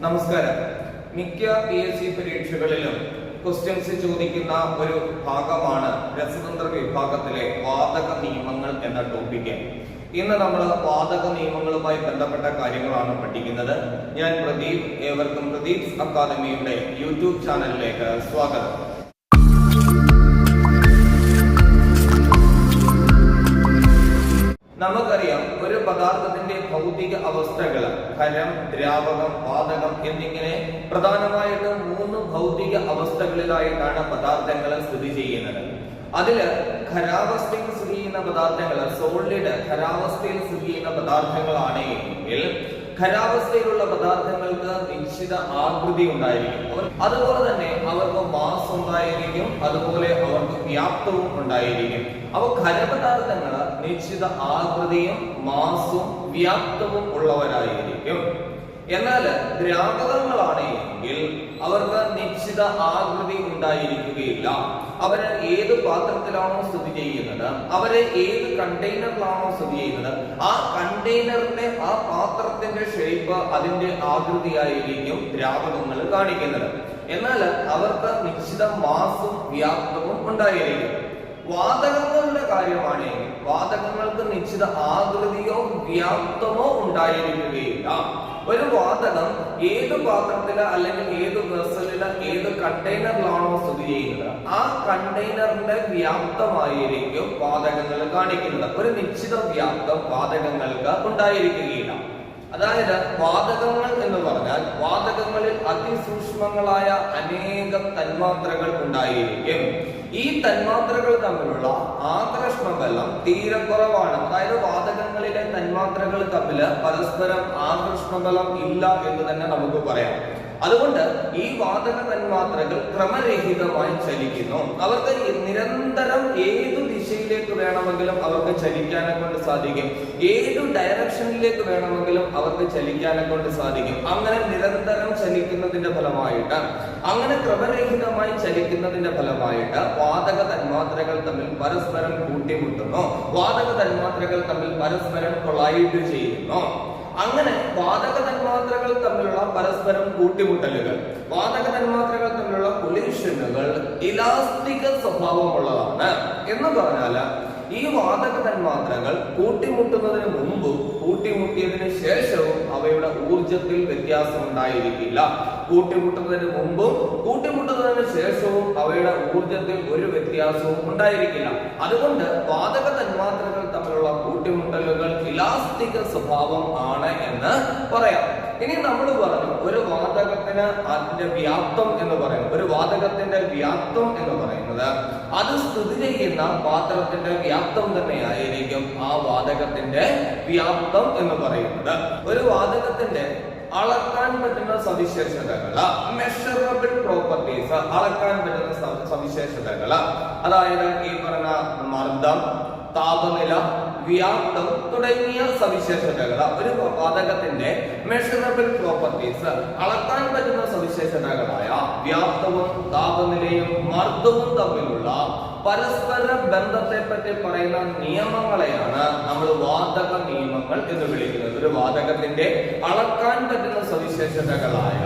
നമസ്കാരം. മിക്ക PSC പരീക്ഷകളിലും questions ചോദിക്കുന്ന ഒരു ഭാഗമാണ് രസതന്ത്ര വിഭാഗത്തിലെ വാതക നിയമങ്ങൾ എന്ന ടോപ്പിക്ക്. ഇന്ന് നമ്മൾ വാതക നിയമങ്ങളുമായി ബന്ധപ്പെട്ട കാര്യങ്ങളാണ് പഠിക്കുന്നത്. ഞാൻ പ്രദീപ്. ഏവർക്കും പ്രദീപ്സ് അക്കാദമിയുടെ യൂട്യൂബ് ചാനലിലേക്ക് സ്വാഗതം. നമുക്കറിയാം, ഒരു പദാർത്ഥത്തിന്റെ ഭൗതിക അവസ്ഥകൾ ഖരം, ദ്രാവകം, വാതകം എന്നിങ്ങനെ പ്രധാനമായിട്ടും 3 ഭൗതിക അവസ്ഥകളിലായിട്ടാണ് പദാർത്ഥങ്ങൾ സ്ഥിതി ചെയ്യുന്നത്. അതില് ഖരാവസ്ഥയിൽ സ്ഥിതി ചെയ്യുന്ന പദാർത്ഥങ്ങൾ, സോളിഡ് ഖരാവസ്ഥയിൽ സ്ഥിതി ചെയ്യുന്ന പദാർത്ഥങ്ങളാണ് എങ്കിൽ ഖരാവസ്ഥയിലുള്ള പദാർത്ഥങ്ങൾക്ക് നിശ്ചിത ആകൃതി ഉണ്ടായിരിക്കും. അതുപോലെ തന്നെ അവർക്ക് മാസ് ഉണ്ടായിരിക്കും, അതുപോലെ അവർക്ക് വ്യാപ്തവും ഉണ്ടായിരിക്കും. അപ്പൊ ഖരപദാർത്ഥങ്ങൾ നിശ്ചിത ആകൃതിയും മാസും വ്യാപ്തവും ഉള്ളവരായിരിക്കും. എന്നാൽ ദ്രാവകങ്ങളാണെങ്കിൽ അവർക്ക് നിശ്ചിത ആകൃതി ഉണ്ടായിരിക്കുകയില്ല. അവര് ഏത് പാത്രത്തിലാണോ സ്ഥിതി ചെയ്യുന്നത്, അവര് ഏത് കണ്ടെയ്നറിലാണോ സ്ഥിതി ചെയ്യുന്നത്, ആ കണ്ടെയ്നറിന്റെ ആ പാത്രത്തിന്റെ ഷേപ്പ്, അതിന്റെ ആകൃതിയായിരിക്കും ദ്രാവകങ്ങൾ കാണിക്കുന്നത്. എന്നാൽ അവർക്ക് നിശ്ചിത മാസും വ്യാപ്തവും ഉണ്ടായിരിക്കും. വാതകങ്ങളുടെ കാര്യമാണെങ്കിൽ വാതകങ്ങൾക്ക് നിശ്ചിത ആകൃതിയോ വ്യാപ്തമോ ഉണ്ടായിരിക്കുകയില്ല. ഒരു വാതകം ഏത് പാത്രത്തില് അല്ലെങ്കിൽ ഏത് വെസലില് ഏത് കണ്ടെയ്നറിലാണോ സ്ഥിതി ചെയ്യുന്നത്, ആ കണ്ടെയ്നറിന്റെ വ്യാപ്തമായിരിക്കും വാതകങ്ങൾ കാണിക്കുന്നത്. ഒരു നിശ്ചിത വ്യാപ്തം വാതകങ്ങൾക്ക് ഉണ്ടായിരിക്കുകയില്ല. അതായത് വാതകങ്ങൾ എന്ന് പറഞ്ഞാൽ വാതകങ്ങളിൽ അതിസൂക്ഷ്മങ്ങളായ അനേകം തന്മാത്രകൾ ഉണ്ടായിരിക്കും. ഈ തന്മാത്രകൾ തമ്മിലുള്ള ആകർഷണ ബലം തീരെ കുറവാണ്. അതായത് വാതകങ്ങളിലെ തന്മാത്രകൾ തമ്മിൽ പരസ്പരം ആകർഷണ ബലം ഇല്ല എന്ന് തന്നെ നമുക്ക് പറയാം. അതുകൊണ്ട് ഈ വാതക തന്മാത്രകൾ ക്രമരഹിതമായി ചലിക്കുന്നു. അവർക്ക് നിരന്തരം ഏതു ദിശയിലേക്ക് വേണമെങ്കിലും അവർക്ക് ചലിക്കാനെ കൊണ്ട് സാധിക്കും. ഏതു ഡയറക്ഷനിലേക്ക് വേണമെങ്കിലും അവർക്ക് ചലിക്കാനെ കൊണ്ട് സാധിക്കും. അങ്ങനെ നിരന്തരം ചലിക്കുന്നതിന്റെ ഫലമായിട്ട്, അങ്ങനെ ക്രമരഹിതമായി ചലിക്കുന്നതിന്റെ ഫലമായിട്ട് വാതക തന്മാത്രകൾ തമ്മിൽ പരസ്പരം കൂട്ടിമുട്ടുന്നു. വാതക തന്മാത്രകൾ തമ്മിൽ പരസ്പരം കൊളൈഡ് ചെയ്യുന്നു. അങ്ങനെ വാതക തന്മാത്രകൾ തമ്മിലുള്ള പരസ്പരം കൂട്ടിമുട്ടലുകൾ, വാതക തന്മാത്രകൾ തമ്മിലുള്ള കൊളീഷനുകൾ ഇലാസ്റ്റിക് സ്വഭാവമുള്ളതാണ്. എന്ന് പറഞ്ഞാൽ ഈ വാതക തന്മാത്രകൾ കൂട്ടിമുട്ടുന്നതിന് മുമ്പും കൂട്ടിമുട്ടിയതിനു ശേഷവും അവയുടെ ഊർജത്തിൽ വ്യത്യാസം ഉണ്ടായിരിക്കില്ല. കൂട്ടിമുട്ടുന്നതിന് മുമ്പും കൂട്ടിമുട്ടുന്നതിന് ശേഷവും അവയുടെ ഊർജത്തിൽ ഒരു വ്യത്യാസവും ഉണ്ടായിരിക്കില്ല. അതുകൊണ്ട് വാതക തന്മാത്രകൾ തമ്മിലുള്ള കൂട്ടിമുട്ടലുകൾ ഇലാസ്റ്റിക് സ്വഭാവം ആണ് എന്ന് പറയാം. ഇനി നമ്മൾ പറഞ്ഞു, ഒരു വാതകത്തിന് അതിന്റെ വ്യാപ്തം എന്ന് പറയുന്നത്, ഒരു വാതകത്തിന്റെ വ്യാപ്തം എന്ന് പറയുന്നത് അത് സ്ഥിതി ചെയ്യുന്ന പാത്രത്തിന്റെ വ്യാപ്തം തന്നെയായിരിക്കും ആ വാതകത്തിന്റെ വ്യാപ്തം എന്ന് പറയുന്നത്. ഒരു വാതകത്തിന്റെ അളക്കാൻ പറ്റുന്ന സവിശേഷതകൾ, മെഷറബിൾ പ്രോപ്പർട്ടീസ്, അളക്കാൻ പറ്റുന്ന സവിശേഷതകൾ, അതായത് ഈ പറഞ്ഞ മർദ്ദം, താപനില, വ്യാപ്തം തുടങ്ങിയ സവിശേഷതകൾ, ഒരു വാതകത്തിന്റെ മെഷറബിൾ പ്രോപ്പർട്ടീസ്, അളക്കാൻ പറ്റുന്ന സവിശേഷതകളായ വ്യാപ്തവും താപനിലയും മർദ്ദവും തമ്മിലുള്ള പരസ്പര ബന്ധത്തെ പറ്റി പറയുന്ന നിയമങ്ങളെയാണ് നമ്മൾ വാതക നിയമങ്ങൾ എന്ന് വിളിക്കുന്നത്. ഒരു വാതകത്തിന്റെ അളക്കാൻ പറ്റുന്ന സവിശേഷതകളായ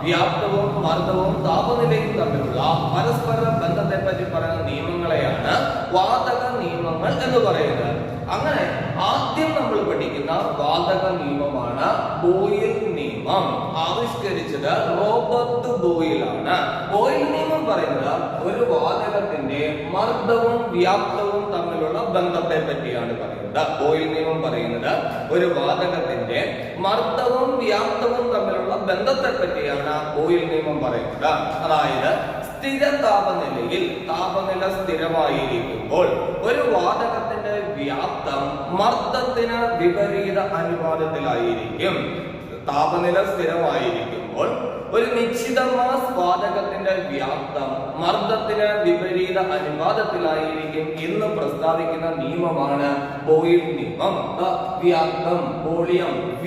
വ്യാപ്തവും മർദ്ദവും താപനിലയും തമ്മിലുള്ള പരസ്പര ബന്ധത്തെ പറ്റി പറയുന്ന നിയമങ്ങളെയാണ് വാതക നിയമങ്ങൾ എന്ന് പറയുന്നത്. അങ്ങനെ ആദ്യം നമ്മൾ പഠിക്കുന്ന വാതക നിയമമാണ് ബോയിൽ നിയമം. ആവിഷ്കരിച്ചത് റോബർട്ട് ബോയിലാണ്. ബോയിൽ നിയമം പറയുന്നത് ഒരു വാതകത്തിന്റെ മർദ്ദവും വ്യാപ്തവും തമ്മിലുള്ള ബന്ധത്തെ പറ്റിയാണ് പറയുന്നത്. ബോയിൽ നിയമം പറയുന്നത് ഒരു വാതകത്തിന്റെ മർദ്ദവും വ്യാപ്തവും തമ്മിലുള്ള ബന്ധത്തെ പറ്റിയാണ് ബോയിൽ നിയമം പറയുന്നത്. അതായത് സ്ഥിര താപനിലയിൽ താപനില സ്ഥിരമായിരിക്കുമ്പോൾ ഒരു വാതകത്തിന്റെ വ്യാപ്തം മർദ്ദത്തിന് വിപരീത അനുപാതത്തിലായിരിക്കും. താപനില സ്ഥിരമായിരിക്കുമ്പോൾ ഒരു നിശ്ചിത മാസ് വാതകത്തിന്റെ വ്യാപ്തം മർദ്ദത്തിന് വിപരീത അനുപാതത്തിലായിരിക്കും എന്ന് പ്രസ്താവിക്കുന്ന നിയമമാണ് ബോയിൽ നിയമം. വ്യാപ്തം, വോളിയം, V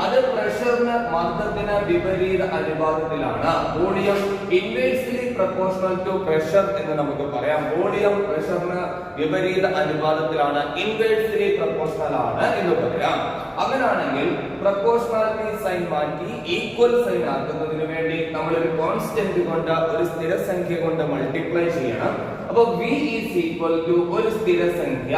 അത് പ്രഷറിന് മർദ്ദത്തിന് വിപരീത അനുപാതത്തിലാണ്. Volume inversely proportional to pressure എന്ന് നമുക്ക് പറയാം. വോളിയം പ്രഷറിന് വിപരീത അനുപാതത്തിലാണ്, ഇൻവേഴ്സ്ലി പ്രൊപ്പോർഷണൽ ആണ് എന്ന് പറയാം. അങ്ങനെയാണെങ്കിൽ പ്രൊപ്പോർഷണാലിറ്റി സൈൻ മാറ്റി ഈക്വൽ സൈൻ ആക്കുന്നതിന് വേണ്ടി നമ്മൾ ഒരു കോൺസ്റ്റന്റ് കൊണ്ട്, ഒരു സ്ഥിരസംഖ്യ കൊണ്ട് മൾട്ടിപ്ലൈ ചെയ്യണം. അപ്പോൾ v is equal to ഒരു സ്ഥിരസംഖ്യ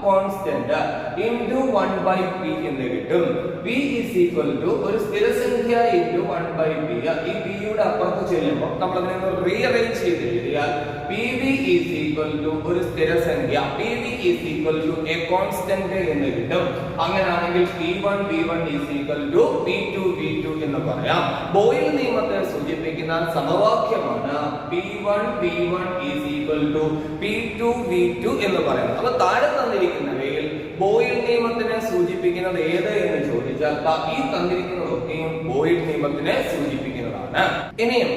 കോൺസ്റ്റന്റ് into 1/p എന്ന് കിട്ടും. v is equal to ഒരു സ്ഥിരസംഖ്യ into 1/p. ഈ p യുടെ അപ്പുറത്ത് ചെല്ലുമ്പോൾ നമ്മൾ അതിനെ റീഅറേഞ്ച് ചെയ്ത് എഴുതിയാൽ pv is equal to ഒരു സ്ഥിരസംഖ്യ, pv is equal to a constant എന്ന് കിട്ടും. അങ്ങനെയാണെങ്കിൽ p1 v1 is equal to p2 v2 എന്ന് പറയാം. ബോയിൽ നിയമത്തെ സൂചിപ്പിക്കുന്ന സമവാക്യമാണ് p1 v1 is equal to p2 v2 എന്ന് പറയുന്നത്. അപ്പോൾ താഴെ തന്നിരിക്കുന്നവയിൽ ബോയിൽ നിയമത്തിനെ സൂചിപ്പിക്കുന്നത് ഏത് എന്ന് ചോദിച്ചാൽ ഈ തന്നിരിക്കുന്നതൊക്കെയും ബോയിൽ നിയമത്തിനെ സൂചിപ്പിക്കുന്നതാണ്. ഇനിയും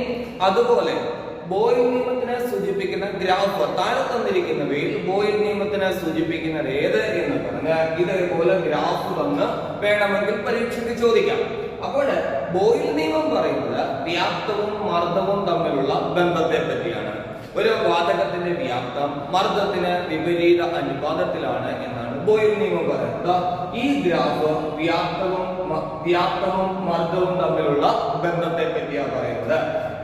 അതുപോലെ ബോയിൽ നിയമത്തിനെ സൂചിപ്പിക്കുന്ന ഗ്രാഫ് താഴെ തന്നിരിക്കുന്നവയിൽ ബോയിൽ നിയമത്തിനെ സൂചിപ്പിക്കുന്നത് ഏത് എന്ന് പറഞ്ഞാൽ ഇതേപോലെ ഗ്രാഫ് തന്ന് വേണമെങ്കിൽ പരീക്ഷയ്ക്ക് ചോദിക്കാം. അപ്പോൾ ബോയിൽ നിയമം പറയുന്നത് വ്യാപ്തവും മർദ്ദവും തമ്മിലുള്ള ബന്ധത്തെ പറ്റിയാണ്. ഒരു വാതകത്തിന്റെ വ്യാപ്തം മർദ്ദത്തിന് വിപരീത അനുപാതത്തിലാണ് എന്നാണ് ബോയിൽ നിയമം പറയുന്നത്. ഈ ഗ്രാഫ് വ്യാപ്തവും മർദ്ദവും തമ്മിലുള്ള ബന്ധത്തെ പറ്റിയാണ് പറയുന്നത്.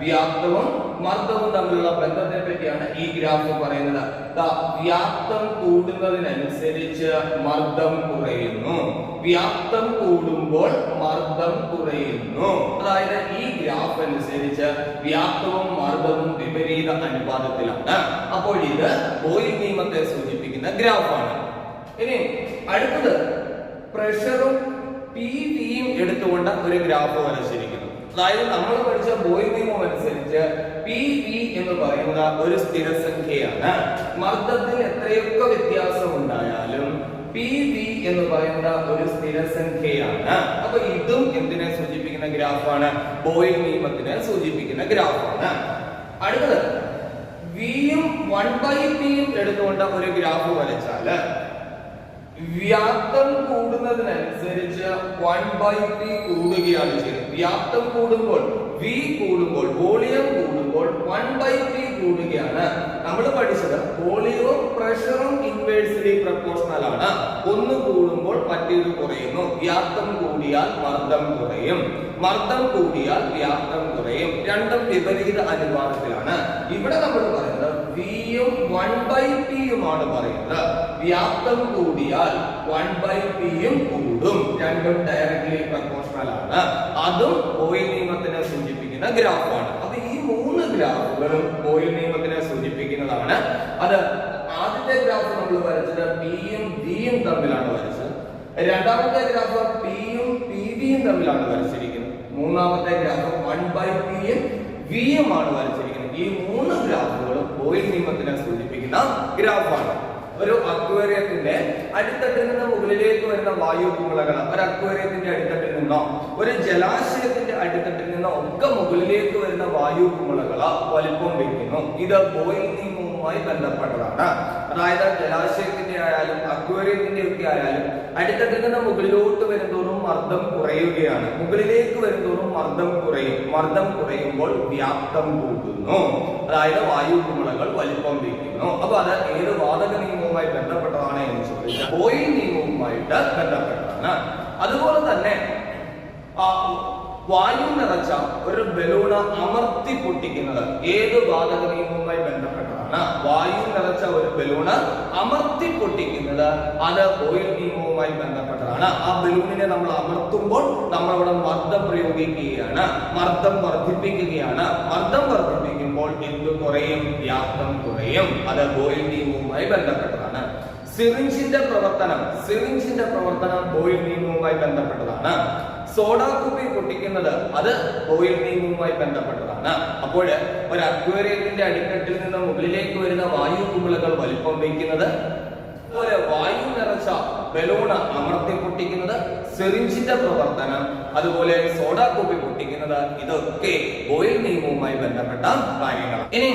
വ്യാപ്തവും മർദ്ദവും തമ്മിലുള്ള ബന്ധത്തെ പറ്റിയാണ് ഈ ഗ്രാഫ് പറയുന്നത്. വ്യാപ്തം കൂടുന്നതിനനുസരിച്ച് മർദ്ദം കുറയുന്നു, വ്യാപ്തം കൂടുമ്പോൾ മർദ്ദം കുറയുന്നു. അതായത് ഈ ഗ്രാഫ് അനുസരിച്ച് വ്യാപ്തവും മർദ്ദവും വിപരീത അനുപാതത്തിലാണ്. അപ്പോൾ ഇത് ബോയിൽ നിയമത്തെ സൂചിപ്പിക്കുന്ന ഗ്രാഫാണ്. ഇനി അടുത്തത് പ്രഷറും പിവിയും എടുത്തുകൊണ്ട് ഒരു ഗ്രാഫ് വരച്ചിരിക്കുന്നു. അതായത് നമ്മൾ പഠിച്ച ബോയിൽ നിയമം അനുസരിച്ച് പി വി എന്ന് പറയുന്ന ഒരു സ്ഥിരസംഖ്യയാണ്. മർദ്ദത്തിന് എത്രയൊക്കെ വ്യത്യാസം ഉണ്ടായാലും പി വി എന്ന് പറയുന്ന ഒരു സ്ഥിരസംഖ്യയാണ്. അപ്പൊ ഇതും എന്തിനെ സൂചിപ്പിക്കുന്ന ഗ്രാഫാണ്? ബോയിൽ നിയമത്തിനെ സൂചിപ്പിക്കുന്ന ഗ്രാഫാണ്. അടുത്തത് വിയും 1/pയും എടുത്തുകൊണ്ട് ഒരു ഗ്രാഫ് വരച്ചാല് വ്യാപ്തം കൂടുന്നതിനനുസരിച്ച് 1/p കൂടുകയാണ് ചെയ്യുന്നത്. വ്യാപ്തം കൂടുമ്പോൾ v കൂടുമ്പോൾ വോളിയം കൂടുമ്പോൾ 1/p കൂടുകയാണ്. നമ്മൾ പഠിച്ചത് വോളിയവും പ്രഷറും ഇൻവേഴ്സ്ലി പ്രൊപ്പോർഷണൽ ആണ്. ഒന്ന് കൂടുമ്പോൾ മറ്റേത് കുറയുന്നു. വ്യാപ്തം കൂടിയാൽ മർദ്ദം കുറയും, മർദ്ദം കൂടിയാൽ വ്യാപ്തം കുറയും. രണ്ടും വിപരീത അനുപാതത്തിലാണ്. ഇവിടെ നമ്മൾ പറയുന്നത് വിയും 1/pയുമാണ് പറയുന്നത്. വ്യാപ്തം കൂടിയാൽ 1/pയും കൂടും. രണ്ടും ഡയറക്ട്ലി പ്രൊപ്പോർഷണൽ ആണ്. അതും ബോയിൽ നിയമത്തിനെ സൂചിപ്പിക്കുന്ന ഗ്രാഫാണ്. അപ്പൊ ഈ മൂന്ന് ഗ്രാഫുകളും ബോയിൽ നിയമത്തിനെ സൂചിപ്പിക്കുന്നതാണ്. അത് ആദ്യത്തെ ഗ്രാഫ് നമ്മൾ വരച്ചത് പിയും വിയും തമ്മിലാണ് വരച്ചത്. രണ്ടാമത്തെ ഗ്രാഫ് പിയും പിവിയും തമ്മിലാണ് വരച്ചിരിക്കുന്നത്. മൂന്നാമത്തെ ഗ്രാഫ് 1/pയും വിയുമാണ് വരച്ചിരിക്കുന്നത്. ഈ മൂന്ന് ഗ്രാഫുകളും ബോയിൽ നിയമത്തിനെ സൂചിപ്പിക്കുന്ന ഗ്രാഫാണ്. ഒരു അക്വേറിയത്തിന്റെ അടിത്തട്ടിൽ നിന്ന് മുകളിലേക്ക് വരുന്ന വായു കുമിളകൾ ഒരു അക്വേറിയത്തിന്റെ അടിത്തട്ടിൽ നിന്നോ ഒരു ജലാശയത്തിന്റെ അടിത്തട്ടിൽ നിന്നോ ഒക്കെ മുകളിലേക്ക് വരുന്ന വായു കുമിളകൾ വലിപ്പം വയ്ക്കുന്നു. ഇത് ബോയിൽ നിയമവുമായി ബന്ധപ്പെട്ടതാണ്. അതായത് ജലാശയത്തിന്റെ ആയാലും അക്വേറിയത്തിന്റെ ഒക്കെ ആയാലും അടിത്തട്ടിൽ നിന്ന് മുകളിലോട്ട് വരുന്തോറും മർദ്ദം കുറയുകയാണ്. മുകളിലേക്ക് വരുന്തോറും മർദ്ദം കുറയും. മർദ്ദം കുറയുമ്പോൾ വ്യാപ്തം കൂട്ടുന്നു. അതായത് വായു കുമിളകൾ വലിപ്പം വയ്ക്കുന്നു. അപ്പൊ അത് ഏത് വാതക നിയമവുമായി ബന്ധപ്പെട്ടതാണ് എന്ന് ചോദിച്ചാൽ ബോയിൽ നിയമവുമായിട്ട് ബന്ധപ്പെട്ടതാണ്. അതുപോലെ തന്നെ വായു നിറച്ച ഒരു ബലൂൺ അമർത്തി പൊട്ടിക്കുന്നത് ഏത് വാതക നിയമവുമായി ബന്ധപ്പെട്ടതാണ്? വായു നിറച്ച ഒരു ബലൂണ് അമർത്തി പൊട്ടിക്കുന്നത് അത് ബോയിൽ നിയമവുമായി ബന്ധപ്പെട്ടതാണ്. ആ ബലൂണിനെ നമ്മൾ അമർത്തുമ്പോൾ നമ്മൾ അവിടെ മർദ്ദം പ്രയോഗിക്കുകയാണ്, മർദ്ദം വർദ്ധിപ്പിക്കുകയാണ്. മർദ്ദം വർദ്ധിപ്പിക്കുമ്പോൾ എന്ത് കുറയും? വ്യാപ്തം കുറയും. അത് ബോയിൽ നിയമവുമായി ബന്ധപ്പെട്ടതാണ്. സിറിഞ്ചിന്റെ പ്രവർത്തനം ബോയിൽ നിയമവുമായി ബന്ധപ്പെട്ടതാണ്. സോഡാ കുപ്പി പൊട്ടിക്കുന്നത് അത് ബോയിൽ നിയമവുമായി ബന്ധപ്പെട്ടതാണ്. അപ്പോൾ ഒരു അക്വേറിയത്തിന്റെ അടിത്തട്ടിൽ നിന്ന് മുകളിലേക്ക് വരുന്ന വായു കുമിളകൾ വലിപ്പം വയ്ക്കുന്നത്, അതുപോലെ വായു നിറച്ച ബലൂൺ അമർത്തി പൊട്ടിക്കുന്നത്, സിറിഞ്ചിന്റെ പ്രവർത്തനം, അതുപോലെ സോഡാ കോപ്പി പൊട്ടിക്കുന്നത്, ഇതൊക്കെ ബോയിൽ നിയമവുമായി ബന്ധപ്പെട്ട കാര്യങ്ങളാണ്. ഇനി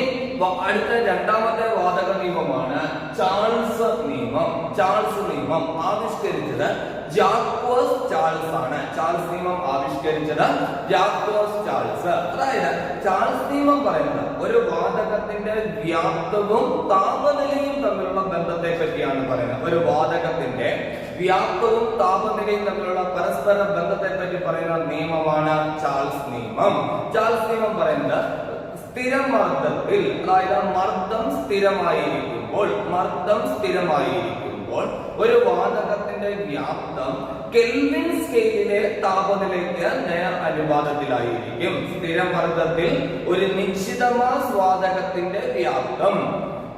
അടുത്ത രണ്ടാമത്തെ വാതക നിയമമാണ് ചാൾസ് നിയമം. ചാൾസ് നിയമം ആവിഷ്കരിച്ചത് ജാക്വസ് ചാൾസ് ആണ്. ചാൾസ് നിയമം ആവിഷ്കരിച്ചത് ജാക്വസ് ചാൾസ്. അതായത് ചാൾസ് നിയമം പറയുന്നത് ഒരു വാതകത്തിന്റെ വ്യാപ്തവും താപനിലയും തമ്മിലുള്ള ബന്ധത്തെ പറ്റിയാണ് പറയുന്നത്. ഒരു വാതകത്തിന്റെ വ്യാപ്തവും താപനിലയും തമ്മിലുള്ള പരസ്പര ബന്ധത്തെ പറ്റി പറയുന്ന നിയമമാണ് ചാൾസ് നിയമം. ചാൾസ് നിയമം പറയുന്നത് സ്ഥിരമർദ്ദത്തിൽ, അതായത് മർദ്ദം സ്ഥിരമായിരിക്കുമ്പോൾ ഒരു വാതകത്തിന്റെ വ്യാപ്തം കെൽവിൻ സ്കെയിലിലെ താപനിലയ്ക്ക് നേർ അനുപാതത്തിലായിരിക്കും. സ്ഥിരമർദ്ദത്തിൽ ഒരു നിശ്ചിത മാസ് വാതകത്തിന്റെ വ്യാപ്തം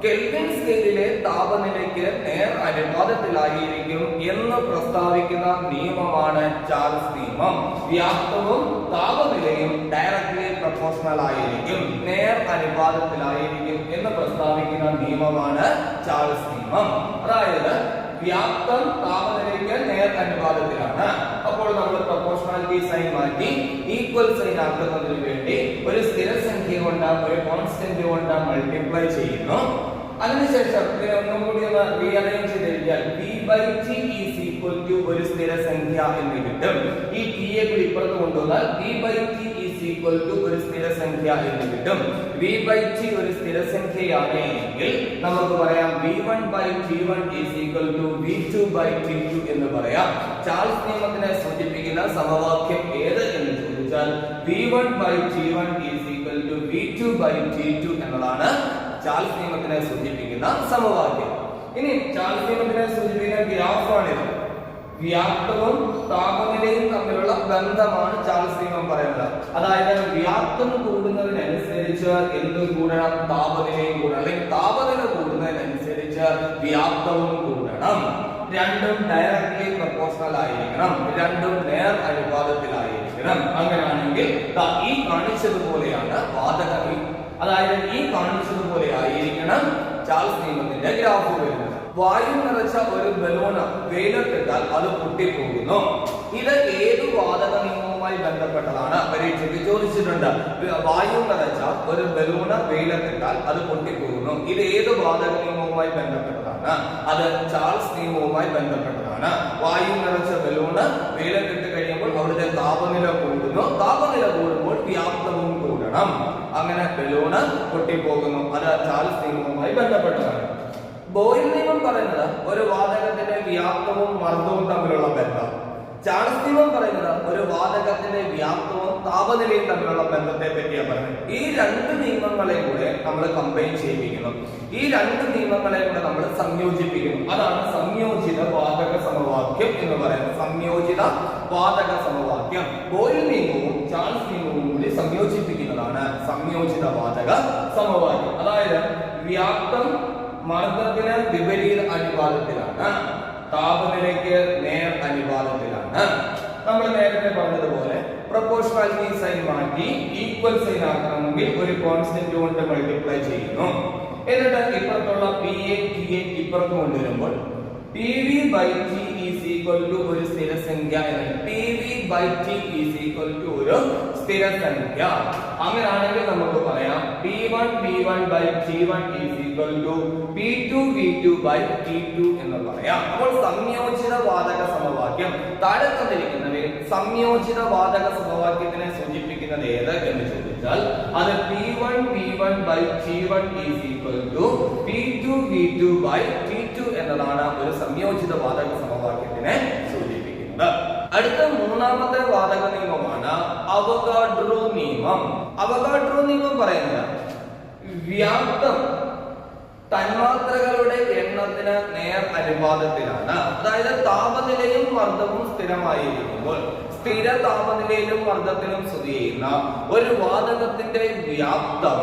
കെൽവിൻ സ്കെയിലിലെ താപനിലയ്ക്ക് നേർ അനുപാതത്തിലായിരിക്കും എന്ന് പ്രസ്താവിക്കുന്ന നിയമമാണ് ചാൾസ് നിയമം. വ്യാപ്തവും താപനിലയും ഡയറക്ട്ലി പ്രൊപ്പോർഷണൽ ആയിരിക്കും, നേർ അനുപാതത്തിലായിരിക്കും എന്ന് പ്രസ്താവിക്കുന്ന നിയമമാണ് ചാൾസ് നിയമം. അതായത് വ്യാപ്തം താപനിലയ്ക്ക് നേർ അനുപാതത്തിലാണ്. അപ്പോൾ നമ്മൾ പ്രൊപ്പോർഷണാലിറ്റി സൈൻ മാറ്റി ഈക്വൽ സൈൻ ആക്കുന്നതിന് വേണ്ടി ഒരു സ്ഥിരസംഖ്യ കൊണ്ട്, ഒരു കോൺസ്റ്റന്റ് കൊണ്ട് മൾട്ടിപ്ലൈ ചെയ്യുന്നു. അതിനുശേഷം ഒന്നും കൂടി ഒന്ന് റീഅറേഞ്ച് ചെയ്താൽ v/t ഈസ് ഈക്വൽ ടു ഒരു സ്ഥിരസംഖ്യ എന്ന് കിട്ടും. ഈ t യെ കൂടി ഇപ്പുറത്ത് കൊണ്ടുവന്നാൽ v/t ഈസ് ഈക്വൽ ടു ഒരു സ്ഥിരസംഖ്യ എന്ന് കിട്ടും. v/t ഒരു സ്ഥിരസംഖ്യയാണ് എങ്കിൽ നമുക്ക് പറയാം v1/t1 is equal to v2/t2 എന്ന് പറയാം. ചാൾസ് നിയമത്തിനെ സൂചിപ്പിക്കുന്ന സമവാക്യം ഏത് എന്ന് ചോദിച്ചാൽ v1/t1 is equal to v2/t2 എന്നതാണ് ചാൾസ് നിയമത്തിനെ സൂചിപ്പിക്കുന്ന സമവാക്യം. ഇനി ചാൾസ് നിയമത്തിനെ സൂചിപ്പിക്കുന്ന ഗ്രാഫാണിത്. വ്യാപ്തവും താപനിലയും തമ്മിലുള്ള ബന്ധമാണ് ചാൾസ് നിയമം പറയുന്നത്. അതായത് വ്യാപ്തം കൂടുന്നതിനനുസരിച്ച് എന്തും കൂടണം, താപനിലയും കൂടണം, അല്ലെങ്കിൽ താപനില കൂടുന്നതിനനുസരിച്ച് വ്യാപ്തവും കൂടണം. രണ്ടും ഡയറക്ട്ലി പ്രൊപ്പോർഷണൽ ആയിരിക്കണം, രണ്ടും നേർ അനുപാതത്തിലായിരിക്കണം. അങ്ങനെയാണെങ്കിൽ ഈ കാണിച്ചതുപോലെയാണ് വാതകം, അതായത് ഈ കാണിച്ചതുപോലെ ആയിരിക്കണം ചാൾസ് നിയമത്തിന്റെ ഗ്രാഫ് വരുന്നത്. വായു നിറച്ച ഒരു ബലൂണ് വെയിലത്തിട്ടാൽ അത് പൊട്ടിപ്പോകുന്നു. ഇത് ഏത് വാതക നിയമവുമായി ബന്ധപ്പെട്ടതാണ്? പരീക്ഷയ്ക്ക് ചോദിച്ചിട്ടുണ്ട്. വായു നിറച്ച ഒരു ബലൂണ് വെയിലത്തിട്ടാൽ അത് പൊട്ടിപ്പോകുന്നു. ഇത് ഏത് വാതക നിയമവുമായി ബന്ധപ്പെട്ടതാണ്? അത് ചാൾസ് നിയമവുമായി ബന്ധപ്പെട്ടതാണ്. വായു നിറച്ച ബലൂണ് വെയിലത്തിട്ട് കഴിയുമ്പോൾ അവിടുത്തെ താപനില കൂടുന്നു. താപനില കൂടുമ്പോൾ വ്യാപ്തവും കൂടണം. അങ്ങനെ ബലൂണ് പൊട്ടിപ്പോകുന്നു. അത് ചാൾസ് നിയമവുമായി ബന്ധപ്പെട്ടതാണ്. ബോയിൽ നിയമം പറയുന്നത് ഒരു വാതകത്തിന്റെ വ്യാപ്തവും മർദ്ദവും തമ്മിലുള്ള ബന്ധം. ചാൾസ് നിയമം പറയുന്നത് ഒരു വാതകത്തിന്റെ വ്യാപ്തവും താപനിലയും തമ്മിലുള്ള ബന്ധത്തെ പറ്റിയാണ് പറയുന്നത്. ഈ രണ്ട് നിയമങ്ങളെ കൂടെ നമ്മൾ കമ്പൈൻ ചെയ്യിപ്പിക്കുന്നു. ഈ രണ്ട് നിയമങ്ങളെ കൂടെ നമ്മൾ സംയോജിപ്പിക്കുന്നു. അതാണ് സംയോജിത വാതക സമവാക്യം എന്ന് പറയുന്നത്. സംയോജിത വാതക സമവാക്യം ബോയിൽ നിയമവും ചാൾസ് നിയമവും കൂടി സംയോജിപ്പിക്കുന്നതാണ് സംയോജിത വാതക സമവാക്യം. അതായത് വ്യാപ്തം മർദ്ദത്തിന് വിപരീത അനുപാതത്തിലാണ്, താപനിലയ്ക്ക് നേർ അനുപാതത്തിലാണ്. നമ്മൾ നേരത്തെ പറഞ്ഞതുപോലെ പ്രൊപ്പോർഷണാലിറ്റി സൈൻ മാറ്റി ഈക്വൽ സൈൻ ആക്കണമെങ്കിൽ ഒരു കോൺസ്റ്റന്റ് കൊണ്ട് മൾട്ടിപ്ലൈ ചെയ്യുന്നു. എന്നിട്ട് ഇപ്പുറത്തുള്ള PA TA ഇപ്പുറത്ത് കൊണ്ടുവരുമ്പോൾ PV/T ഈസ് ഈക്വൽ ടു ഒരു സ്ഥിരസംഖ്യ. PV/T ഈസ് ഈക്വൽ ടു ഒരു സ്ഥിരസംഖ്യ. അങ്ങനെയാണെങ്കിൽ നമുക്ക് പറയാം P1V1/T1 is equal to P2V2/T2 എന്ന് പറയാം. അപ്പോൾ സംയോജിത വാതക സമവാക്യം താഴെ തന്നിരിക്കുന്നവയിൽ സംയോജിത വാതക സമവാക്യത്തിനെ സൂചിപ്പിക്കുന്നത് ഏത് എന്ന് ചോദിച്ചാൽ അത് P1V1/T1 is equal to P2V2/T2 എന്നതാണ് ഒരു സംയോജിത വാതക സമവാക്യത്തിനെ സൂചിപ്പിക്കുന്നത്. അടുത്ത മൂന്നാമത്തെ വാതക നിയമമാണ് അവഗാഡ്രോ നിയമം. അവഗാഡ്രോ നിയമം പറയുന്നത് വ്യാപ്തം തന്മാത്രകളുടെ എണ്ണത്തിന് നേർ അനുപാതത്തിലാണ്. അതായത് താപനിലയും മർദ്ദവും സ്ഥിരമായിരിക്കുമ്പോൾ സ്ഥിര താപനിലയിലും മർദ്ദത്തിലും സ്ഥിതി ചെയ്യുന്ന ഒരു വാതകത്തിന്റെ വ്യാപ്തം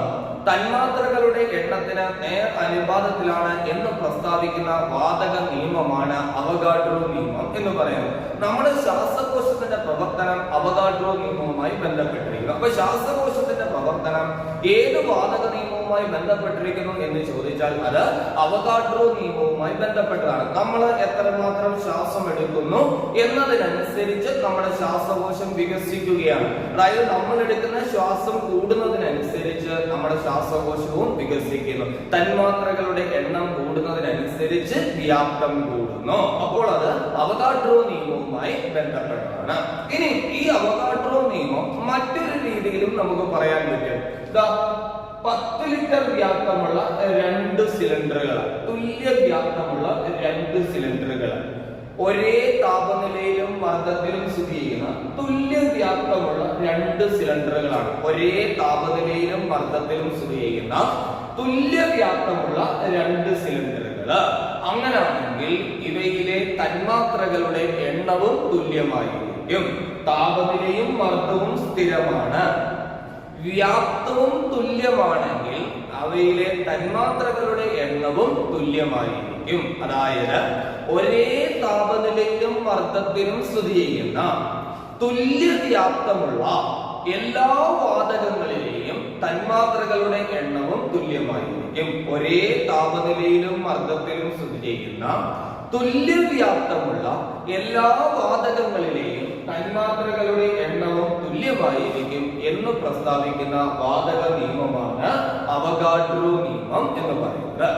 തന്മാത്രകളുടെ എണ്ണത്തിന് നേർ അനുപാതത്തിലാണ് എന്ന് പ്രസ്താവിക്കുന്ന വാതക നിയമമാണ് അവഗാഡ്രോ നിയമം എന്ന് പറയുന്നത്. നമ്മുടെ ശ്വാസകോശത്തിന്റെ പ്രവർത്തനം അവഗാഡ്രോ നിയമവുമായി ബന്ധപ്പെട്ടിരിക്കുന്നു. അപ്പൊ ശ്വാസകോശത്തിന്റെ പ്രവർത്തനം ഏത് വാതക നിയമവും നിയമവുമായി ബന്ധപ്പെട്ടിരിക്കുന്നു എന്ന് ചോദിച്ചാൽ അത് അവഗാഡ്രോ നിയമവുമായി ബന്ധപ്പെട്ടതാണ്. നമ്മൾ എത്രമാത്രം ശ്വാസം എടുക്കുന്നു എന്നതിനനുസരിച്ച് നമ്മുടെ ശ്വാസകോശം വികസിക്കുകയാണ്. അതായത് നമ്മൾ എടുക്കുന്ന ശ്വാസം കൂടുന്നതിനനുസരിച്ച് നമ്മുടെ ശ്വാസകോശവും വികസിക്കുന്നു. തന്മാത്രകളുടെ എണ്ണം കൂടുന്നതിനനുസരിച്ച് വ്യാപ്തം കൂടുന്നു. അപ്പോൾ അത് അവഗാഡ്രോ നിയമവുമായി ബന്ധപ്പെട്ടതാണ്. ഇനി ഈ അവഗാഡ്രോ നിയമം മറ്റൊരു രീതിയിലും നമുക്ക് പറയാൻ പറ്റും. 10 ലിറ്റർ വ്യാപ്തമുള്ള 2 സിലിണ്ടറുകൾ, തുല്യ വ്യാപ്തമുള്ള 2 സിലിണ്ടറുകൾ, ഒരേ താപനിലയിലും മർദ്ദത്തിലും സ്ഥിതി ചെയ്യുന്ന തുല്യ വ്യാപ്തമുള്ള 2 സിലിണ്ടറുകളാണ്. ഒരേ താപനിലയിലും മർദ്ദത്തിലും സ്ഥിതി ചെയ്യുന്ന തുല്യ വ്യാപ്തമുള്ള 2 സിലിണ്ടറുകൾ. അങ്ങനെയാണെങ്കിൽ ഇവയിലെ തന്മാത്രകളുടെ എണ്ണവും തുല്യമായിരിക്കും. താപനിലയും മർദ്ദവും സ്ഥിരമാണ്, വ്യാപ്തവും തുല്യമാണെങ്കിൽ അവയിലെ തന്മാത്രകളുടെ എണ്ണവും തുല്യമായിരിക്കും. അതായത് ഒരേ താപനിലയിലും മർദ്ദത്തിലും സ്ഥിതി ചെയ്യുന്ന തുല്യ വ്യാപ്തമുള്ള എല്ലാ വാതകങ്ങളിലെയും തന്മാത്രകളുടെ എണ്ണവും തുല്യമായിരിക്കും. ഒരേ താപനിലയിലും മർദ്ദത്തിലും സ്ഥിതി ചെയ്യുന്ന തുല്യ വ്യാപ്തമുള്ള എല്ലാ വാതകങ്ങളിലെയും തന്മാത്രകളുടെ എണ്ണവും തുല്യമായിരിക്കും എന്ന് പ്രസ്താവിക്കുന്ന വാതക നിയമമാണ് അവഗാഡ്രോ നിയമം എന്ന് പറയുന്നത്.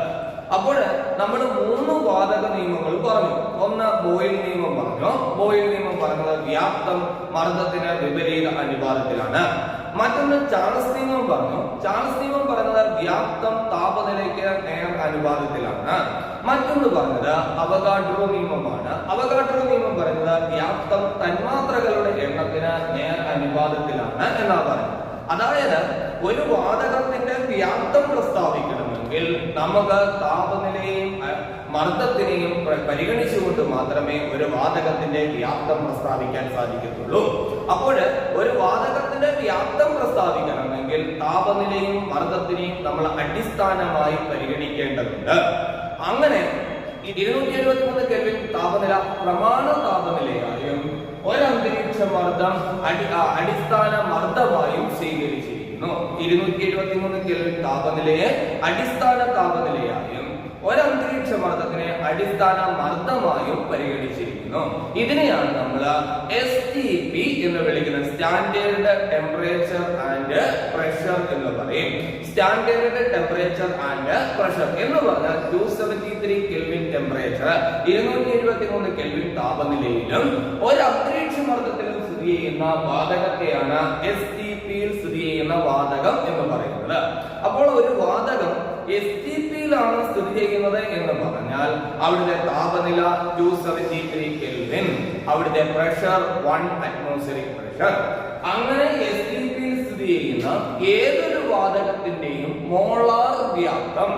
അപ്പോൾ നമ്മൾ 3 വാതക നിയമങ്ങൾ പറഞ്ഞു. ഒന്ന് ബോയിൽ നിയമം പറഞ്ഞു. ബോയിൽ നിയമം പറഞ്ഞത് വ്യാപ്തം മർദ്ദത്തിന് വിപരീത അനുപാതത്തിലാണ്. മറ്റൊന്ന് ചാൾസ് നിയമം പറഞ്ഞു. ചാൾസ് നിയമം പറയുന്നത് വ്യാപ്തം താപനിലയ്ക്ക് നേർ അനുപാതത്തിലാണ്. മറ്റൊന്ന് പറഞ്ഞത് അവഗാഡ്രോ നിയമമാണ്. അവഗാഡ്രോ നിയമം പറയുന്നത് വ്യാപ്തം തന്മാത്രകളുടെ എണ്ണത്തിന് നേർ അനുപാതത്തിലാണ് എന്നാ പറയുന്നത്. അതായത് ഒരു വാതകത്തിന്റെ വ്യാപ്തം പ്രസ്താവിക്കണമെങ്കിൽ നമുക്ക് താപനിലയെയും മർദ്ദത്തിനെയും പരിഗണിച്ചുകൊണ്ട് മാത്രമേ ഒരു വാതകത്തിന്റെ വ്യാപ്തം പ്രസ്താവിക്കാൻ സാധിക്കത്തുള്ളൂ. അപ്പോൾ ഒരു വാതകത്തിന്റെ വ്യാപ്തം പ്രസ്താവിക്കണമെങ്കിൽ താപനിലയും മർദ്ദത്തിനെയും നമ്മൾ അടിസ്ഥാനമായി പരിഗണിക്കേണ്ടതുണ്ട്. അങ്ങനെ 273 കെൽവിൻ താപനില പ്രമാണ താപനിലയായും ഒരന്തരീക്ഷ മർദ്ദം അടിസ്ഥാന മർദ്ദമായും സ്വീകരിച്ചിരിക്കുന്നു. 273 കെൽവിൻ താപനിലയെ അടിസ്ഥാന താപനിലയായും ഒരന്തരീക്ഷ മർദ്ദത്തിനെ അടിസ്ഥാന മർദ്ദമായും പരിഗണിച്ചിരിക്കുന്നു. ഇതിനെയാണ് നമ്മൾ STP എന്ന് വിളിക്കുന്നത്. സ്റ്റാൻഡേർഡ് ടെമ്പറേച്ചർ ആൻഡ് പ്രഷർ എന്ന് പറയും. സ്റ്റാൻഡേർഡ് ടെമ്പറേച്ചർ ആൻഡ് പ്രഷർ എന്ന് പറഞ്ഞാൽ 273 കെൽവിൻ ടെമ്പറേച്ചർ, 273 കെൽവിൻ താപനിലയിലും ഒരു അന്തരീക്ഷ മർദ്ദത്തിലും സ്ഥിതി ചെയ്യുന്ന വാതകത്തെയാണ് STP യിൽ സ്ഥിതി ചെയ്യുന്ന വാതകം എന്ന് പറയുന്നത്. അപ്പോൾ ഒരു വാതകം STP-യിലാണ് സ്ഥിതി ചെയ്യുന്നത് എന്ന് പറഞ്ഞാൽ അവിടുത്തെ താപനില 273 കെൽവിൻ, അവിടുത്തെ പ്രഷർ 1 അറ്റ്മോസ്ഫിയറിക് പ്രഷർ. അങ്ങനെ STP-യിൽ സ്ഥിതി ചെയ്യുന്ന ഏതൊരു വാതകത്തിന്റെയും മോളാർ വ്യാപ്തം,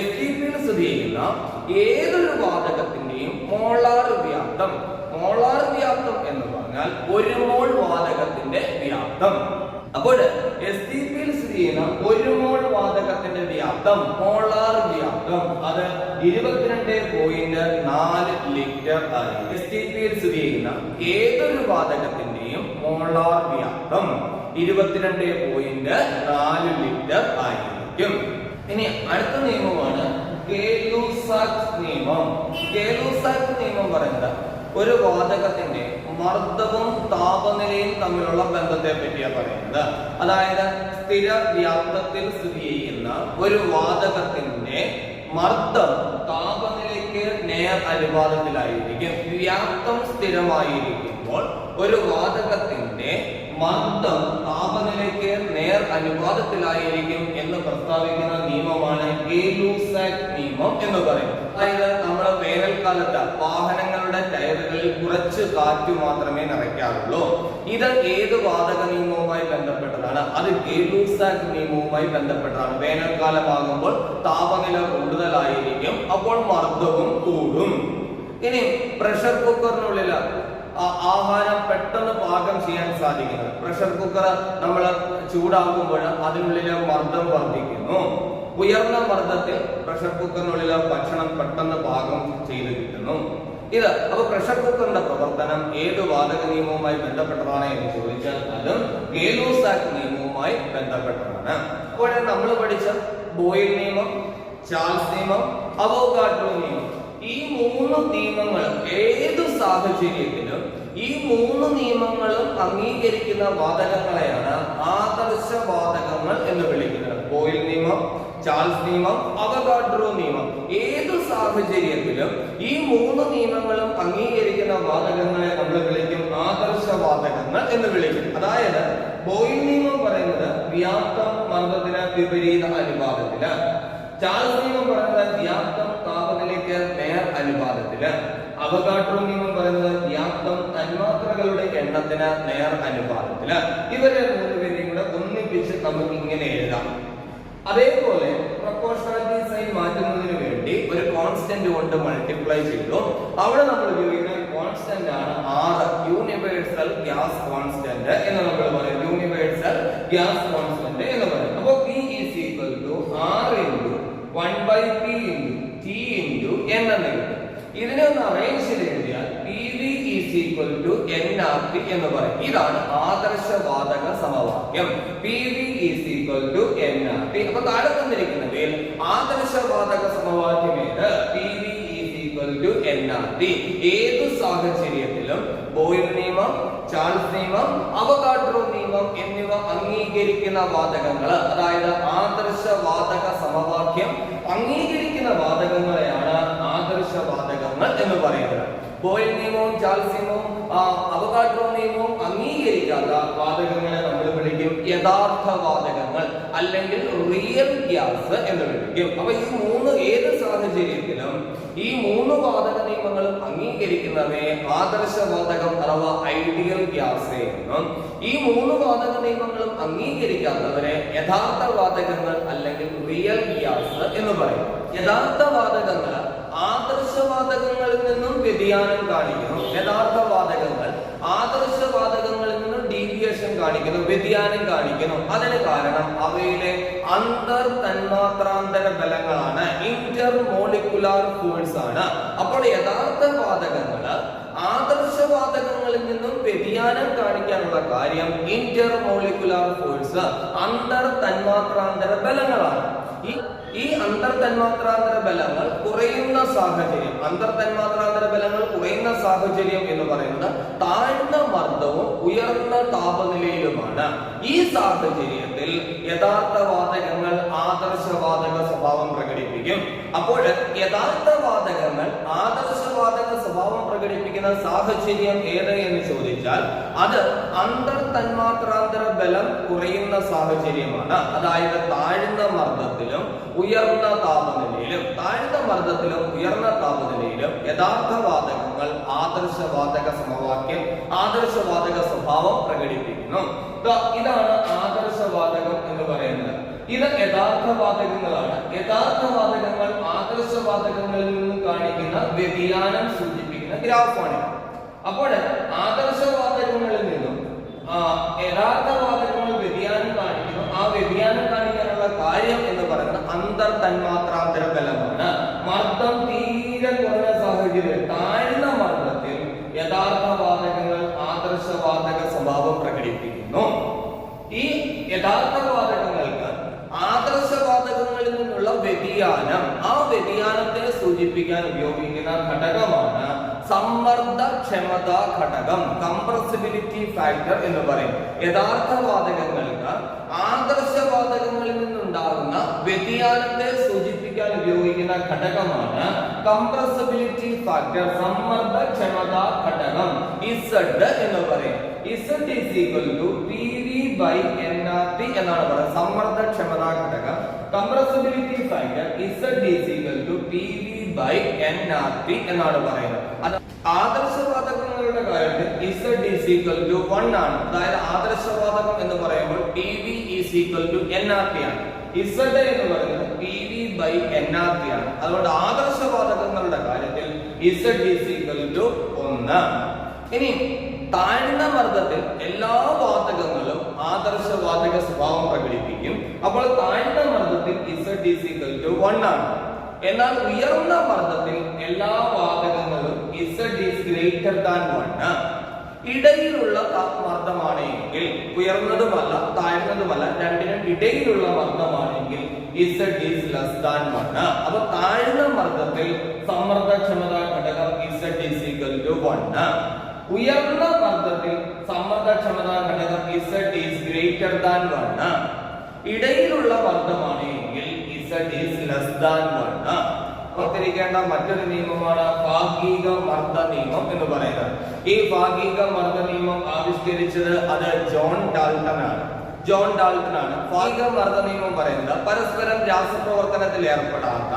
STP-യിൽ സ്ഥിതി ചെയ്യുന്ന ഏതൊരു വാതകത്തിന്റെയും മോളാർ വ്യാപ്തം എന്ന് പറഞ്ഞാൽ 1 മോൾ വാതകത്തിന്റെ വ്യാപ്തം. അപ്പോൾ STP-യിൽ സ്ഥിതി ചെയ്യുന്ന 1 മോൾ വാതകത്തിന്റെ വ്യാപ്തം, മോളാർ വ്യാപ്തം, അത് 22.4 ലിറ്റർ ആയി. STP-യിൽ സ്ഥിതി ചെയ്യുന്ന ഏതൊരു വാതകത്തിന്റെയും മോളാർ വ്യാപ്തം 22.4 ലിറ്റർ ആയിരിക്കും. ഇനി അടുത്ത നിയമമാണ് ഗേ-ലൂസാക്ക് നിയമം. ഗേ-ലൂസാക്ക് നിയമം പറയുന്നത് ഒരു വാതകത്തിന്റെ മർദ്ദവും താപനിലയും തമ്മിലുള്ള ബന്ധത്തെ പറ്റിയാണ് പറയുന്നത്. അതായത് സ്ഥിര വ്യാപ്തത്തിൽ സ്ഥിതി ചെയ്യുന്ന ഒരു വാതകത്തിന്റെ മർദ്ദം താപനിലയ്ക്ക് നേർ അനുപാതത്തിലായിരിക്കും. വ്യാപ്തം സ്ഥിരമായിരിക്കുമ്പോൾ ഒരു വാതകത്തിന്റെ മർദ്ദം താപനിലയ്ക്ക് നേർ അനുപാതത്തിലായിരിക്കും എന്ന് പ്രസ്താവിക്കുന്ന നിയമമാണ് ഗേ-ലൂസാക്ക് നിയമം എന്ന് പറയുന്നത്. അതായത് നമ്മൾ വേനൽക്കാലത്ത് വാഹനങ്ങളുടെ ടയറുകളിൽ കുറച്ച് കാറ്റ് മാത്രമേ നിറയ്ക്കാറുള്ളൂ. ഇത് ഏത് വാതക നിയമവുമായി ബന്ധപ്പെട്ടതാണ്? അത് ഗേ-ലൂസാക്ക് നിയമവുമായി ബന്ധപ്പെട്ടതാണ്. വേനൽക്കാലമാകുമ്പോൾ താപനില കൂടുതലായിരിക്കും, അപ്പോൾ മർദ്ദവും കൂടും. ഇനി പ്രഷർ കുക്കറിനുള്ളിൽ ആഹാരം പെട്ടെന്ന് പാകം ചെയ്യാൻ സാധിക്കുന്നത്. പ്രഷർ കുക്കർ നമ്മൾ ചൂടാക്കുമ്പോൾ അതിനുള്ളിലെ മർദ്ദം വർദ്ധിക്കുന്നു. ഉയർന്ന മർദ്ദത്തിൽ പ്രഷർ കുക്കറിനുള്ളിലെ ഭക്ഷണം പെട്ടെന്ന് പാകം ചെയ്ത് കിട്ടുന്നു. അപ്പൊ പ്രഷർ കുക്കറിന്റെ പ്രവർത്തനം ഏത് വാതക നിയമവുമായി ബന്ധപ്പെട്ടതാണ് എന്ന് ചോദിച്ചാൽ അതും ഗേ-ലൂസാക്ക് നിയമവുമായി ബന്ധപ്പെട്ടതാണ്. അപ്പോൾ നമ്മൾ പഠിച്ച ബോയിൽ നിയമം, ചാൾസ് നിയമം, അവോഗാഡ്രോ നിയമം. ഈ 3 നിയമങ്ങൾ ഏതു സാഹചര്യത്തിലും ഈ 3 നിയമങ്ങളും അംഗീകരിക്കുന്ന വാതകങ്ങളെയാണ് ആദർശ വാതകങ്ങൾ എന്ന് വിളിക്കുന്നത്. ബോയിൽ നിയമം, ചാൾസ് നിയമം, അവോഗാഡ്രോ നിയമം. ഏതു സാഹചര്യത്തിലും ഈ 3 നിയമങ്ങളും അംഗീകരിക്കുന്ന വാതകങ്ങളെ നമ്മൾ വിളിക്കും ആദർശ വാതകങ്ങൾ എന്ന് വിളിക്കും. അതായത് ബോയിൽ നിയമം പറയുന്നത് വ്യാപ്തം മർദ്ദത്തിന് വിപരീത അനുപാതത്തില്, ചാൾസ് നിയമം പറയുന്നത് വ്യാപ്തം താപനിലയ്ക്ക് നേർ അനുപാതത്തില്, അവോഗാഡ്രോ നിയമം പറയുന്നത് വ്യാപ്തം തന്മാത്രകളുടെ എണ്ണത്തിന് നേർ അനുപാതത്തില്. ഇവരെ 3 പേരെയും കൂടെ ഒന്നിപ്പിച്ച് നമുക്ക് ഇങ്ങനെ എഴുതാം. അതേപോലെ പ്രൊപ്പോർഷണാലിറ്റി സൈൻ മാറ്റുന്നതിന് വേണ്ടി ഒരു കോൺസ്റ്റന്റ് കൊണ്ട് മൾട്ടിപ്ലൈ ചെയ്തു. അവിടെ നമ്മൾ ഉപയോഗിക്കുന്ന കോൺസ്റ്റന്റ് ആണ് R, യൂണിവേഴ്സൽ ഗ്യാസ് കോൺസ്റ്റന്റ് എന്ന് നമ്മൾ പറയും. യൂണിവേഴ്സൽ ഗ്യാസ് കോൺസ്റ്റന്റ് എന്ന് പറയും. അപ്പോൾ P is equal to R into 1/P into T into N എന്ന് കിട്ടും. ഇതിനെ ഒന്ന് അറേഞ്ച് ചെയ്ത് എഴുതിയാൽ PV is equal to nRT എന്ന് പറയും. ഇതാണ് ആദർശ വാതക സമവാക്യം. PV is equal to nRT. അപ്പൊ താഴെ തന്നിരിക്കുന്നതിൽ ആദർശ വാതക സമവാക്യം ഏത്? PV is equal to nRT. ഏതു സാഹചര്യത്തിലും ബോയിൽ നിയമം, ചാൾസ് നിയമം, അവോഗാഡ്രോ നിയമം എന്നിവ അംഗീകരിക്കുന്ന വാതകങ്ങൾ, അതായത് ആദർശ വാതക സമവാക്യം അംഗീകരിക്കുന്ന വാതകങ്ങളെയാണ് ആദർശ വാതകങ്ങൾ എന്ന് പറയുന്നത്. ബോയിൽ നിയമവും ചാൾസ് നിയമവും അവോഗാഡ്രോ നിയമവും അംഗീകരിക്കാത്ത വാതകങ്ങളെ നമ്മൾ വിളിക്കും യഥാർത്ഥ വാതകങ്ങൾ അല്ലെങ്കിൽ റിയൽ ഗ്യാസ് എന്ന് വിളിക്കും. അപ്പൊ ഈ 3 ഏത് സാഹചര്യത്തിലും ഈ 3 വാതക നിയമങ്ങളും അംഗീകരിക്കുന്നവയെ ആദർശ വാതകം അഥവാ ഐഡിയൽ ഗ്യാസ് എന്നും ഈ 3 വാതക നിയമങ്ങളും അംഗീകരിക്കാത്തവരെ യഥാർത്ഥ വാതകങ്ങൾ അല്ലെങ്കിൽ റിയൽ ഗ്യാസ് എന്ന് പറയും. യഥാർത്ഥ വാതകങ്ങൾ ആദർശ വാതകങ്ങളിൽ നിന്നും വ്യതിയാനം കാണിക്കുന്നു. യഥാർത്ഥ വാതകങ്ങൾ ആദർശ വാതകങ്ങളിൽ നിന്നും ഡീവിയേഷൻ കാണിക്കുന്നു, വ്യതിയാനം കാണിക്കുന്നു. അതിന് കാരണം അവയിലെ അന്തർ തന്മാത്രാന്തര ബലങ്ങളാണ്, ഇന്റർ മോളിക്കുലാർ ഫോഴ്സ് ആണ്. അപ്പോൾ യഥാർത്ഥ വാതകങ്ങൾ ആദർശ വാതകങ്ങളിൽ നിന്നും വ്യതിയാനം കാണിക്കാനുള്ള കാര്യം ഇന്റർ മോളിക്കുലാർ ഫോഴ്സ്, അന്തർ തന്മാത്രാന്തര ബലങ്ങളാണ്. ഈ അന്തർ തന്മാത്രാന്തര ബലങ്ങൾ കുറയുന്ന സാഹചര്യം, അന്തർ തന്മാത്രാന്തര ബലങ്ങൾ കുറയുന്ന സാഹചര്യം എന്ന് പറയുന്നത് താഴ്ന്ന മർദ്ദവും ഉയർന്ന താപനിലയിലുമാണ്. ഈ സാഹചര്യത്തിൽ യഥാർത്ഥ വാതകങ്ങൾ ആദർശ വാതക സ്വഭാവം പ്രകടിപ്പിക്കും. അപ്പോൾ യഥാർത്ഥ വാതകങ്ങൾ ആദർശ വാതക സ്വഭാവം പ്രകടിപ്പിക്കുന്ന സാഹചര്യം ഏത് എന്ന് ചോദിച്ചാൽ അത് അന്തർ തന്മാത്രാന്തര ബലം കുറയുന്ന സാഹചര്യമാണ്. അതായത് താഴ്ന്ന മർദ്ദത്തിലും ഉയർന്ന താപനിലയിലും, താഴ്ന്ന മർദ്ദത്തിലും ഉയർന്ന താപനിലയിലും യഥാർത്ഥ വാതകങ്ങൾ ആദർശ വാതക സമവാക്യം, ആദർശ വാതക സ്വഭാവം പ്രകടിപ്പിക്കുന്നു. ഇതാണ് ആദർശ വാതകം എന്ന് പറയുന്നത്. ഇത് യഥാർത്ഥ വാതകങ്ങളാണ്. യഥാർത്ഥ വാതകങ്ങൾ ആദർശ വാതകങ്ങളിൽ നിന്നും കാണിക്കുന്ന വ്യതിയാനം സൂചിപ്പിക്കുന്ന ഗ്രാഫാണ്. അപ്പോൾ ആദർശ വാതകങ്ങളിൽ നിന്നും യഥാർത്ഥ വാതകങ്ങൾ വ്യതിയാനം കാണിക്കുന്നു. ആ വ്യതിയാനം കാണിക്കാനുള്ള കാര്യം എന്ന് പറയുന്നത് അന്തർ തന്മാത്രാന്തര ബലമാണ്. മർദ്ദം തീരെ കുറഞ്ഞ സാഹചര്യം, താഴ്ന്ന മർദ്ദത്തിൽ യഥാർത്ഥ വാതകങ്ങൾ ആദർശ വാതക സ്വഭാവം പ്രകടിപ്പിക്കുന്നു. ഈ യഥാർത്ഥ വാതകങ്ങൾക്ക് ആദർശ വാതകങ്ങളിൽ നിന്നുള്ള വ്യതിയാനം, ആ വ്യതിയാനത്തെ സൂചിപ്പിക്കാൻ ഉപയോഗിക്കുന്ന ഘടകമാണ് സമ്മർദ്ദക്ഷമത ഘടകം, കംപ്രസിബിലിറ്റി ഫാക്ടർ എന്ന് പറയും. യഥാർത്ഥ വാതകങ്ങൾക്ക് ആദർശ വാതകങ്ങളിൽ നിന്നുണ്ടാകുന്ന വ്യതിയാനത്തെ സൂചിപ്പിക്കാൻ ഉപയോഗിക്കുന്ന ഘടകമാണ് കംപ്രസിബിലിറ്റി ഫാക്ടർ, സമ്മർദ്ദക്ഷമത ഘടകം, Z എന്ന് പറയും. Z is equal to PV by nRT എന്നാണ് പറയുന്നത്. സമ്മർദ്ദക്ഷമത ഘടകം, compressibility factor Z is equal to PV by nRT എന്നാണ് പറയുന്നത്. അത് ആദർശ വാതകങ്ങളുടെ കാര്യത്തിൽ Z is equal to 1 ആണ്. അതായത് ആദർശ വാതകം എന്ന് പറയുമ്പോൾ PV is equal to nRT ആണ്. Z എന്ന് പറയുന്നത് PV by nRT ആണ്. അതുകൊണ്ട് ആദർശ വാതകങ്ങളുടെ കാര്യത്തിൽ Z is equal to 1. ഇനി താഴ്ന്ന മർദ്ദത്തിൽ എല്ലാ വാതകങ്ങളും ആദർശ വാതക സ്വഭാവം പ്രകടിപ്പിക്കും. അപ്പോൾ താഴ്ന്ന മർദ്ദത്തിൽ Z is equal to 1 ആണ്. എന്നാൽ ഉയർന്ന മർദ്ദത്തിൽ എല്ലാ വാതകങ്ങളും Z is greater than 1. ഇടയിലുള്ള മർദ്ദമാണെങ്കിൽ, ഉയർന്നതുമല്ല താഴ്ന്നതുമല്ല, രണ്ടിനും ഇടയിലുള്ള മർദ്ദമാണെങ്കിൽ Z is less than 1. അപ്പൊ താഴ്ന്ന മർദ്ദത്തിൽ സമ്മർദ്ദക്ഷമത ഘടകം Z is equal to 1. ഉയർന്ന മർദ്ദത്തിൽ സമ്മർദ്ദക്ഷമത ഘടകം Z is greater than 1. ഇടയിലുള്ള മർദ്ദമാണെങ്കിൽ Z is less than 1. ഓർത്തിരിക്കേണ്ട മറ്റൊരു നിയമമാണ് ഭാഗിക മർദ്ദ നിയമം എന്ന് പറയുന്നത്. ഈ ഭാഗിക മർദ്ദ നിയമം ആവിഷ്കരിച്ചത് അത് ജോൺ ഡാൾട്ടൺ ആണ്. ഭാഗിക മർദ്ദ നിയമം പറയുന്നത് പരസ്പരം രാസപ്രവർത്തനത്തിൽ ഏർപ്പെടാത്ത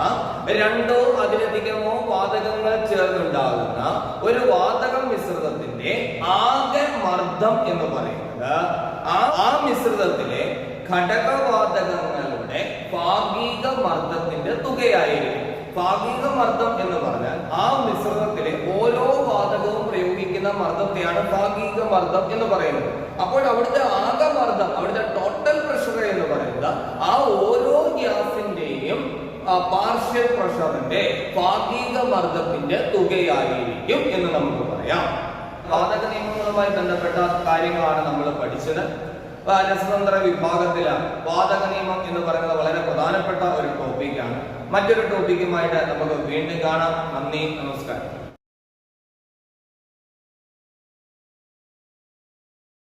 രണ്ടോ അതിലധികമോ വാതകങ്ങൾ ചേർന്നുണ്ടാകുന്ന ഒരു വാതക മിശ്രിതത്തിന്റെ ആകെ മർദ്ദം എന്ന് പറയുന്നത് ആ മിശ്രിതത്തിലെ ഘടകവാതകങ്ങളുടെ ഭാഗിക മർദ്ദത്തിന്റെ തുകയായിരിക്കും. ഭാഗിക മർദ്ദം എന്ന് പറഞ്ഞാൽ ആ മിശ്രിതത്തിലെ ഓരോ വാതകവും പ്രയോഗിക്കുന്ന മർദ്ദത്തെയാണ് ഭാഗിക മർദ്ദം എന്ന് പറയുന്നത്. അപ്പോൾ അവിടുത്തെ ആകെ മർദ്ദം, അവിടുത്തെ ടോട്ടൽ പ്രഷർ എന്ന് പറയുന്നത് ആ ഓരോ ഗ്യാസിന്റെയും പാർഷ്യൽ പ്രഷറിന്റെ ഭാഗിക മർദ്ദത്തിന്റെ തുകയായിരിക്കും എന്ന് നമുക്ക് പറയാം. വാതക നിയമങ്ങളുമായി ബന്ധപ്പെട്ട കാര്യങ്ങളാണ് നമ്മൾ പഠിച്ചത്. രസതന്ത്ര വിഭാഗത്തിലാണ് വാതക നിയമം എന്ന് പറയുന്നത് വളരെ പ്രധാനപ്പെട്ട ഒരു ടോപ്പിക്കാണ്. മറ്റൊരു ടോപ്പിക്കുമായിട്ട് നമുക്ക് വീണ്ടും കാണാം. നന്ദി, നമസ്കാരം.